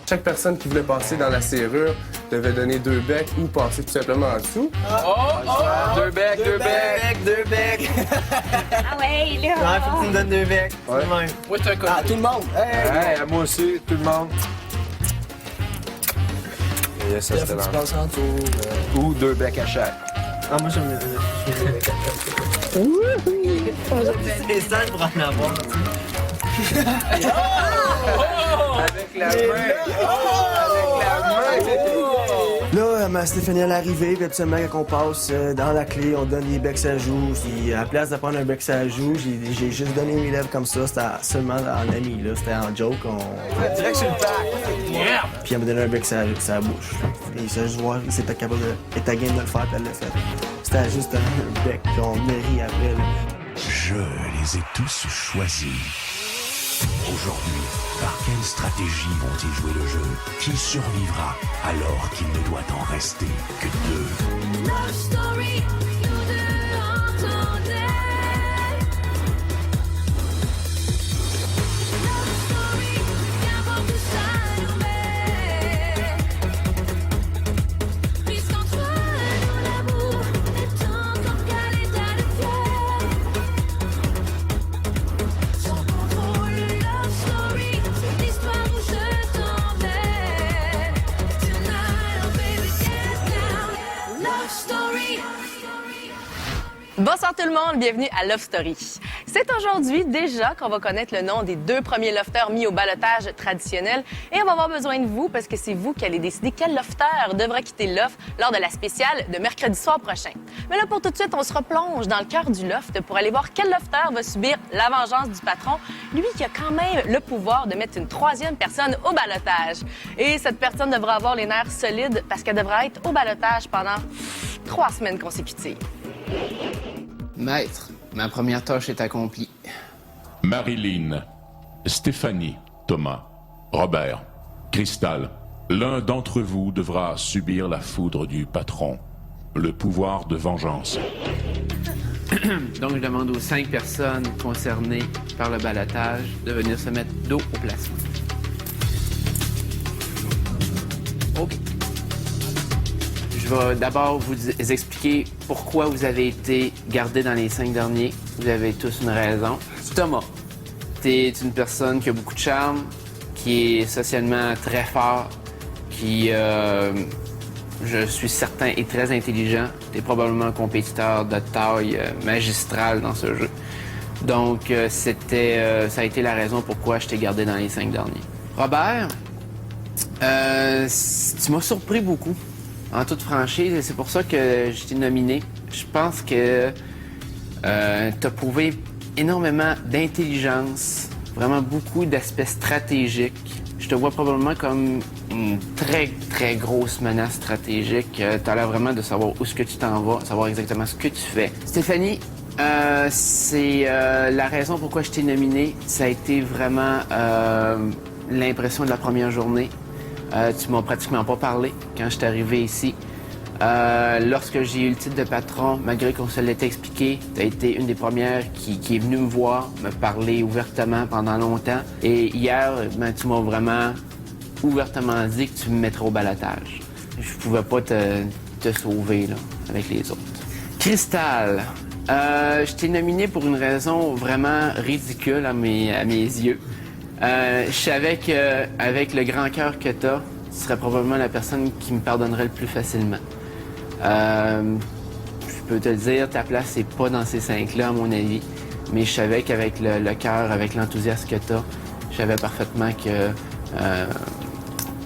Chaque personne qui voulait passer dans la serrure devait donner 2 becs ou passer tout simplement en dessous. Deux becs. Ah ouais, là! Ouais, faut que tu me donnes 2 becs. Ouais. Moi, c'est un ah, tout le monde! Hey! à moi aussi, tout le monde. Et ça, Là, c'était faut que tu là. passes en tour. Ou 2 becs à chaque. Ah, moi, j'aime les 2 becs à chaque. C'est ça pour en avoir. Avec la main. Là, ma Stéphanie est arrivée, puis absolument, quand on passe dans la clé, on donne des becs à joue. Puis, à la place de prendre un bec à joue, j'ai juste donné mes lèvres comme ça. C'était seulement en ami, là. C'était en joke. Direct sur le pack. Puis, elle m'a donné un bec à la bouche. Et ça, juste voir, si était capable de. était game de le faire, puis elle l'a fait. C'était juste un bec, puis on rit après, là. Je les ai tous choisis. Aujourd'hui, par quelle stratégie vont-ils jouer le jeu? Qui survivra alors qu'il ne doit en rester que 2? Love story, nous deux entendez. Love story, qu'importe où ça nous mène. Puisqu'entre nous l'amour est encore qu'à l'état de fièvre. Sans contrôle, love story, c'est l'histoire où je t'emmène. Tonight, oh baby, get down. Love story. Bonsoir tout le monde, bienvenue à Love Story. C'est aujourd'hui déjà qu'on va connaître le nom des 2 premiers lofters mis au ballottage traditionnel et on va avoir besoin de vous parce que c'est vous qui allez décider quel lofter devra quitter l'offre lors de la spéciale de mercredi soir prochain. Mais là, pour tout de suite, on se replonge dans le cœur du loft pour aller voir quel lofter va subir la vengeance du patron, lui qui a quand même le pouvoir de mettre une 3e personne au ballottage. Et cette personne devra avoir les nerfs solides parce qu'elle devra être au ballottage pendant 3 semaines consécutives. Maître, ma première tâche est accomplie. Marilyn, Stéphanie, Thomas, Robert, Cristal, l'un d'entre vous devra subir la foudre du patron, le pouvoir de vengeance. Donc, je demande aux 5 personnes concernées par le ballottage de venir se mettre dos au plafond. OK. Je vais d'abord vous expliquer pourquoi vous avez été gardés dans les 5 derniers. Vous avez tous une raison. Thomas, t'es une personne qui a beaucoup de charme, qui est socialement très fort, qui, je suis certain, est très intelligent. T'es probablement un compétiteur de taille magistrale dans ce jeu. Donc, ça a été la raison pourquoi je t'ai gardé dans les 5 derniers. Robert, tu m'as surpris beaucoup. En toute franchise, et c'est pour ça que je t'ai nominé. Je pense que tu as prouvé énormément d'intelligence, vraiment beaucoup d'aspects stratégiques. Je te vois probablement comme une très, très grosse menace stratégique. Tu as l'air vraiment de savoir où est-ce que tu t'en vas, savoir exactement ce que tu fais. Stéphanie, c'est la raison pourquoi je t'ai nominé. Ça a été vraiment l'impression de la première journée. Tu m'as pratiquement pas parlé quand je suis arrivé ici. Lorsque j'ai eu le titre de patron, malgré qu'on se l'était expliqué, tu as été une des premières qui est venue me voir, me parler ouvertement pendant longtemps. Et hier, tu m'as vraiment ouvertement dit que tu me mettrais au ballottage. Je pouvais pas te sauver là, avec les autres. Cristal, je t'ai nominé pour une raison vraiment ridicule à mes yeux. Je savais qu'avec le grand cœur que tu as, tu serais probablement la personne qui me pardonnerait le plus facilement. Je peux te le dire, ta place n'est pas dans ces 5-là, à mon avis. Mais je savais qu'avec le cœur, avec l'enthousiasme que tu as, je savais parfaitement que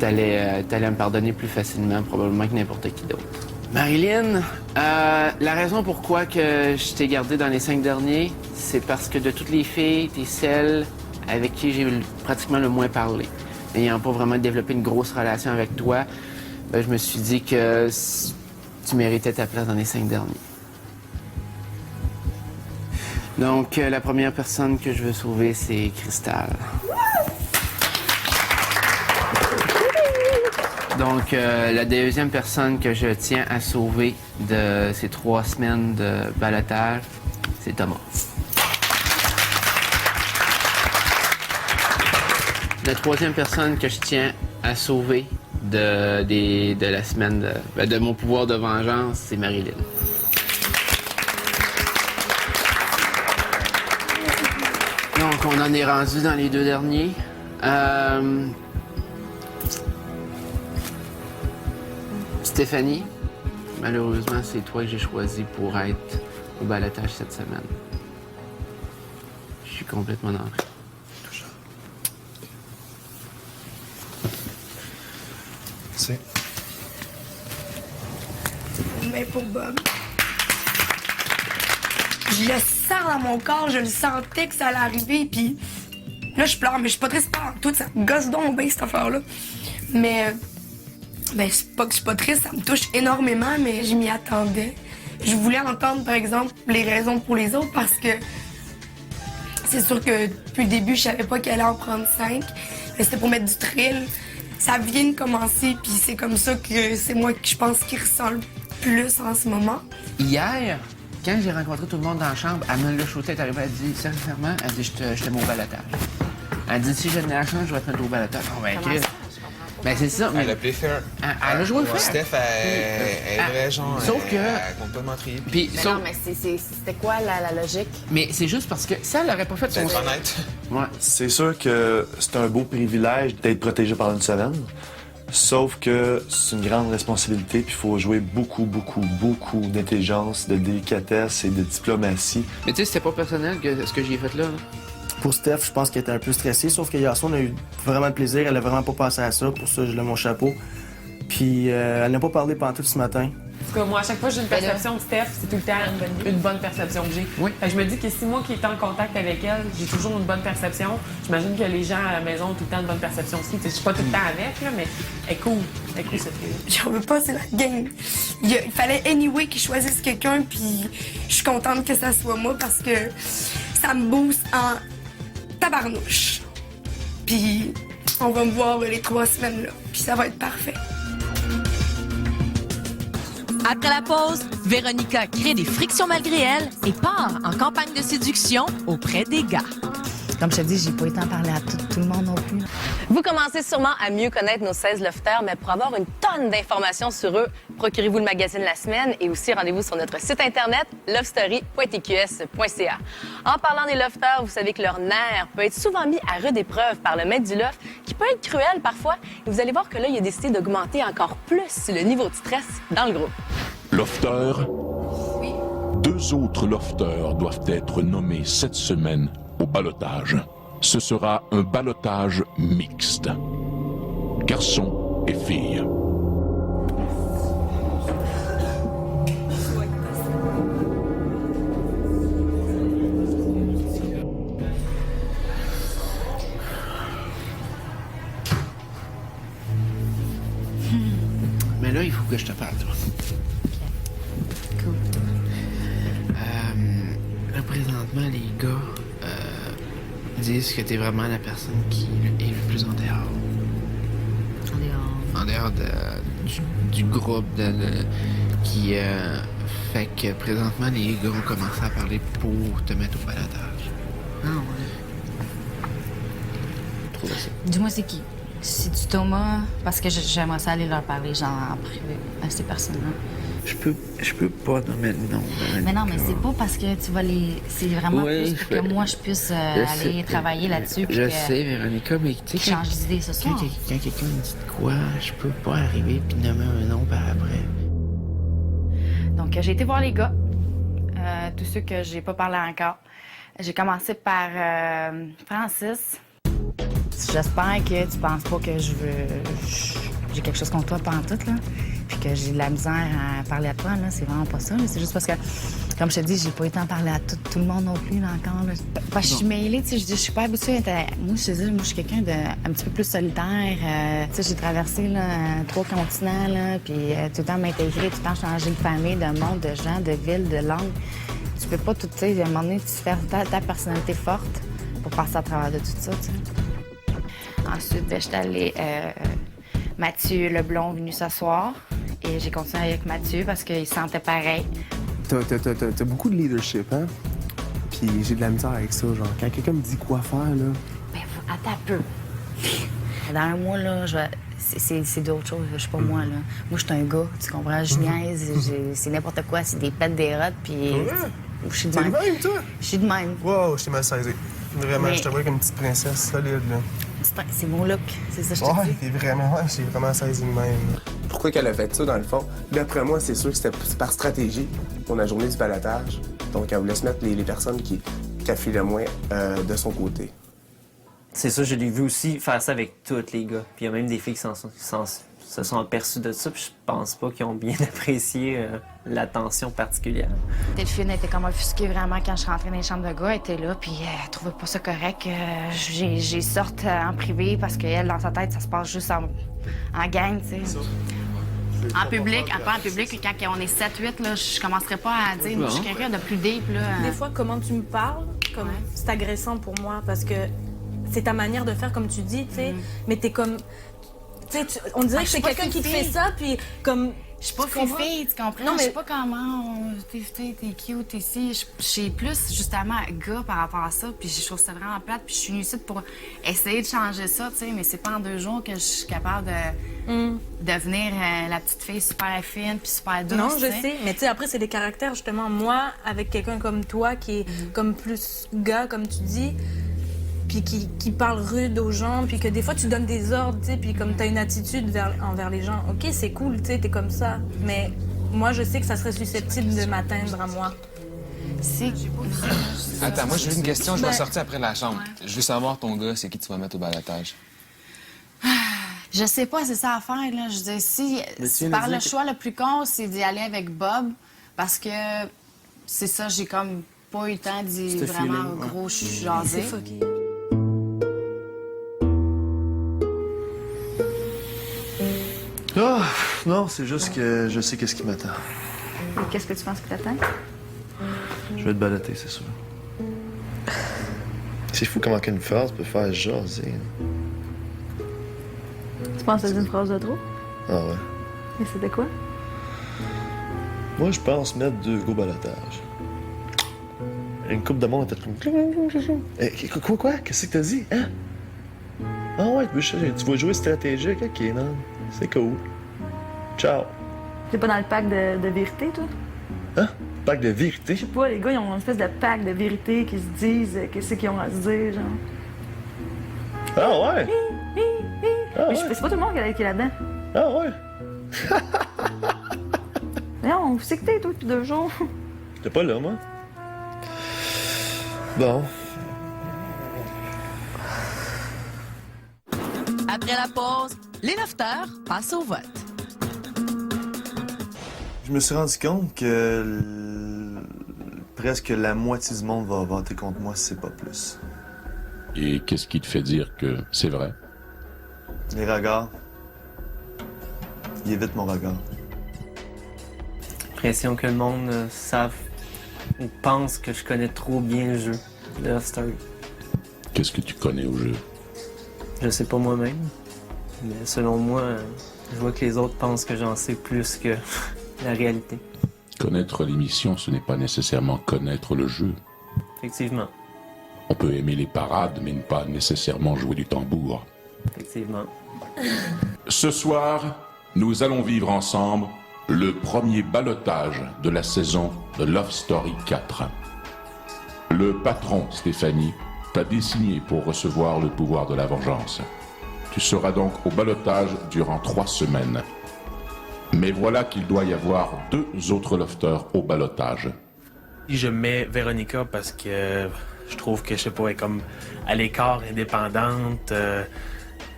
tu allais me pardonner plus facilement, probablement que n'importe qui d'autre. Marilyn, la raison pourquoi que je t'ai gardée dans les 5 derniers, c'est parce que de toutes les filles, t'es celle avec qui j'ai pratiquement le moins parlé. N'ayant pas vraiment développé une grosse relation avec toi, je me suis dit que tu méritais ta place dans les 5 derniers. Donc, la première personne que je veux sauver, c'est Cristal. Donc, la deuxième personne que je tiens à sauver de ces 3 semaines de ballottage, c'est Thomas. La troisième personne que je tiens à sauver de la semaine de mon pouvoir de vengeance, c'est Marilyn. Donc, on en est rendu dans les 2 derniers. Stéphanie, malheureusement, c'est toi que j'ai choisi pour être au ballottage cette semaine. Je suis complètement dans le C'est. Mais pour Bob. Je le sens dans mon corps, je le sentais que ça allait arriver, puis là, je pleure, mais je suis pas triste par tout, ça me gosse donc bien, cette affaire-là. Mais, ben, c'est pas que je suis pas triste, ça me touche énormément, mais je m'y attendais. Je voulais entendre, par exemple, les raisons pour les autres, parce que c'est sûr que depuis le début, je savais pas qu'elle allait en prendre 5, mais c'était pour mettre du thrill. Ça vient de commencer, puis c'est comme ça que c'est moi que je pense qui ressent le plus en ce moment. Hier, quand j'ai rencontré tout le monde dans la chambre, elle me l'a shooté, elle est arrivée, elle dit, sincèrement, elle dit, je te mets au balotage. Elle dit, si j'ai de la chance, je vais te mettre au balotage. Oh, ben, Comment ok. ça? Ben, c'est ça. Mais Elle a play fair. Elle a joué fair. Steph, elle est vraie, genre. Sauf que- Elle compte pas mentir. Puis, Mais sauf- non, mais c'était quoi la logique? mais c'est juste parce que si elle l'aurait pas fait son... D'être honnête. Ouais. C'est sûr que c'est un beau privilège d'être protégé pendant une semaine. Sauf que c'est une grande responsabilité, puis il faut jouer beaucoup d'intelligence, de délicatesse et de diplomatie. Mais tu sais, c'était pas personnel que ce que j'ai fait là. Pour Steph, je pense qu'elle était un peu stressée, sauf que hier soir, on a eu vraiment de plaisir. Elle a vraiment pas pensé à ça, pour ça, je lève mon chapeau. Puis elle n'a pas parlé pendant tout ce matin. En tout cas, moi, à chaque fois que j'ai une perception de Steph, c'est tout le temps une bonne perception que j'ai. Oui. Fait que je me dis que si moi qui étais en contact avec elle, j'ai toujours une bonne perception, j'imagine que les gens à la maison ont tout le temps une bonne perception aussi. Je suis pas tout le temps avec, là, mais elle est cool. Elle est cool, cette fille. J'en veux pas, c'est la game. Il fallait anyway qu'ils choisissent quelqu'un, puis je suis contente que ça soit moi parce que ça me booste en tabarnouche. Puis on va me voir les 3 semaines là, puis ça va être parfait. Après la pause, Véronica crée des frictions malgré elle et part en campagne de séduction auprès des gars. Comme je te dis, j'ai pas été en parler à tout le monde non plus. Vous commencez sûrement à mieux connaître nos 16 lofters, mais pour avoir une tonne d'informations sur eux, procurez-vous le magazine La Semaine et aussi rendez-vous sur notre site internet lovestory.tqs.ca. En parlant des lofters, vous savez que leur nerf peut être souvent mis à rude épreuve par le maître du loft, qui peut être cruel parfois. Et vous allez voir que là, il a décidé d'augmenter encore plus le niveau de stress dans le groupe. Lofter. 2 autres lofters doivent être nommés cette semaine au ballottage. Ce sera un ballottage mixte. Garçons et filles. Mais là, il faut que je te parle, toi. Cool. Là, présentement, les gars disent que t'es vraiment la personne qui est le plus en dehors. En dehors du groupe qui fait que présentement, les gars ont commencé à parler pour te mettre au balotage. Ah ouais. Trouve ça. Dis-moi, c'est qui? C'est-tu Thomas? Parce que j'aimerais ça aller leur parler, genre, en privé, à ces personnes-là. Je peux pas nommer le nom. Mais non, mais c'est pas parce que tu vas les... C'est vraiment Oui, plus pour que moi, je puisse aller travailler là-dessus. puis Je que- sais, Véronica, mais tu qu'ils sais, changent d'idée ce soir. quand quelqu'un me dit de quoi, je peux pas arriver puis nommer un nom par après. Donc, j'ai été voir les gars, tous ceux que j'ai pas parlé encore. J'ai commencé par Francis. J'espère que tu penses pas que j'ai quelque chose contre toi pantoute, là. Puis que j'ai de la misère à parler à toi, là. C'est vraiment pas ça, là. C'est juste parce que, comme je te dis, j'ai pas été en parler à tout le monde non plus, là, encore, là. Parce que je suis mêlée, tu sais. Je suis pas habituée à être... Moi, je te dis, moi, je suis quelqu'un d'un petit peu plus solitaire. Tu sais, j'ai traversé, là, 3 continents, là. Puis tout le temps m'intégrer, tout le temps changer de famille, de monde, de gens, de ville, de langue. Tu peux pas tout, tu sais, à un moment donné, tu fais ta personnalité forte pour passer à travers de tout ça, tu sais. Ensuite, ben, j'étais allée... Mathieu Leblond venu s'asseoir. Et j'ai continué avec Mathieu parce qu'il se sentait pareil. T'as beaucoup de leadership, hein? Puis j'ai de la misère avec ça, genre, quand quelqu'un me dit quoi faire, là... Ben, attends un peu. Dans un mois, là, c'est d'autres choses. Je suis pas moi, là. Moi, je suis un gars, tu comprends? Je niaise, c'est n'importe quoi. C'est des pètes, des rottes, puis... Je suis de T'es même. de même, toi? Je suis de même. Wow, je t'ai mal saisi. Vraiment, Mais- je te vois comme une petite princesse solide, là. C'est mon look, c'est ça que je te Ouais, dis. t'es vraiment, ouais, j'ai vraiment saisi de même. Pourquoi qu'elle a fait ça, dans le fond? D'après moi, c'est sûr que c'était par stratégie pour la journée du balotage. Donc, elle voulait se mettre les personnes qui affilent le moins de son côté. C'est ça, je l'ai vu aussi faire ça avec tous les gars. Puis il y a même des filles qui se sont aperçues de ça, puis je pense pas qu'ils ont bien apprécié l'attention particulière. Delphine était comme offusquée vraiment quand je rentrais dans les chambres de gars. Elle était là, puis elle trouvait pas ça correct. J'ai sorte en privé parce qu'elle, dans sa tête, ça se passe juste en gang, tu sais. En public, après en public, quand on est 7-8, là, je commencerai pas à dire, moi, je suis quelqu'un de plus deep, là. Des fois, comment tu me parles, comme c'est agressant pour moi parce que c'est ta manière de faire, comme tu dis, tu sais. Mais t'es comme, tu sais, on dirait que c'est quelqu'un qui te fait ça, puis comme. Je suis pas tu comprends? fifille, tu comprends? Non, Je mais sais pas comment t'es cute, t'es ici. Je suis plus, justement, gars par rapport à ça. Puis je trouve ça vraiment plate. Puis je suis venue ici pour essayer de changer ça, tu sais. Mais c'est pas en 2 jours que je suis capable de devenir la petite fille super fine puis super douce. Non, je tu sais. sais. Mais tu sais, après, c'est des caractères, justement. Moi, avec quelqu'un comme toi, qui est comme plus gars, comme tu dis, puis qui parle rude aux gens, puis que des fois, tu donnes des ordres, tu sais, puis comme t'as une attitude envers les gens. OK, c'est cool, tu sais, t'es comme ça. Mais moi, je sais que ça serait susceptible de m'atteindre à moi. C'est... Attends, moi, j'ai une question. Je dois Ben- sortir après la chambre. Je veux savoir, ton gars, c'est qui tu vas mettre au balotage? Je sais pas, c'est ça à faire, là. Je veux dire, si par le choix le plus con, c'est d'y aller avec Bob, parce que c'est ça, j'ai comme pas eu le temps d'y Ce vraiment feeling, ouais. gros jaser. Ah, non, c'est juste que je sais qu'est-ce qui m'attend. Et qu'est-ce que tu penses que t'attends? Je vais te baloter, c'est sûr. C'est fou comment qu'une phrase peut faire jaser. Tu penses que c'est une phrase de trop? Ah ouais. Mais c'était quoi? Moi, je pense mettre 2 gros balotages. Une coupe de monde a fait comme... Quoi? Qu'est-ce que t'as dit? Hein? Ah ouais, tu vas jouer stratégique? Ok, non. C'est cool. Ciao. T'es pas dans le pack de vérité, toi? Hein? Pack de vérité? Je sais pas, les gars, ils ont une espèce de pack de vérité qui se disent qu'est-ce qu'ils ont à se dire, genre. Ah ouais? Ah Mais ouais? c'est pas tout le monde qui est là-dedans. Ah ouais? Non, où c'est que t'es, toi, depuis 2 jours? T'es pas là, moi? Bon. Après la pause, les lofters passent au vote. Je me suis rendu compte que presque la moitié du monde va voter contre moi si c'est pas plus. Et qu'est-ce qui te fait dire que c'est vrai? Les regards. Ils évitent mon regard. L'impression que le monde savent ou pense que je connais trop bien le jeu de Love Story. Qu'est-ce que tu connais au jeu? Je sais pas moi-même, mais selon moi, je vois que les autres pensent que j'en sais plus que la réalité. Connaître l'émission, ce n'est pas nécessairement connaître le jeu. Effectivement, On peut aimer les parades, mais ne pas nécessairement jouer du tambour. effectivement. Ce soir, nous allons vivre ensemble le premier ballottage de la saison de Love Story 4. Le patron, Stéphanie, t'a désigné pour recevoir le pouvoir de la vengeance. Tu seras donc au ballottage durant 3 semaines. Mais voilà qu'il doit y avoir 2 autres lofters au ballottage. Je mets Véronica parce que je trouve que, je sais pas, elle est comme à l'écart, indépendante,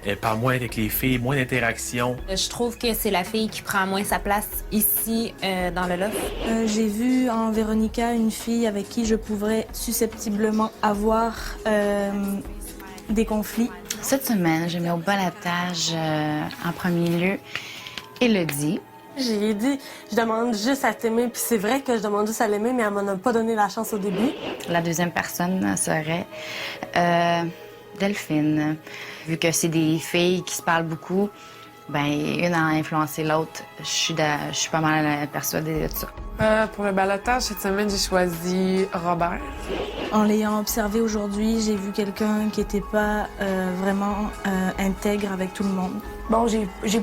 elle parle moins avec les filles, moins d'interaction. Je trouve que c'est la fille qui prend moins sa place ici dans le loft. J'ai vu en Véronica une fille avec qui je pourrais susceptiblement avoir des conflits. Cette semaine, je mets au balotage en premier lieu Élodie. J'ai dit, je demande juste à t'aimer, puis c'est vrai que je demande juste à l'aimer, mais elle m'en a pas donné la chance au début. La deuxième personne serait Delphine. Vu que c'est des filles qui se parlent beaucoup, ben une a influencé l'autre. Je suis pas mal persuadée de ça. Pour le ballottage, cette semaine, j'ai choisi Robert. En l'ayant observé aujourd'hui, j'ai vu quelqu'un qui n'était pas vraiment intègre avec tout le monde. Bon, j'ai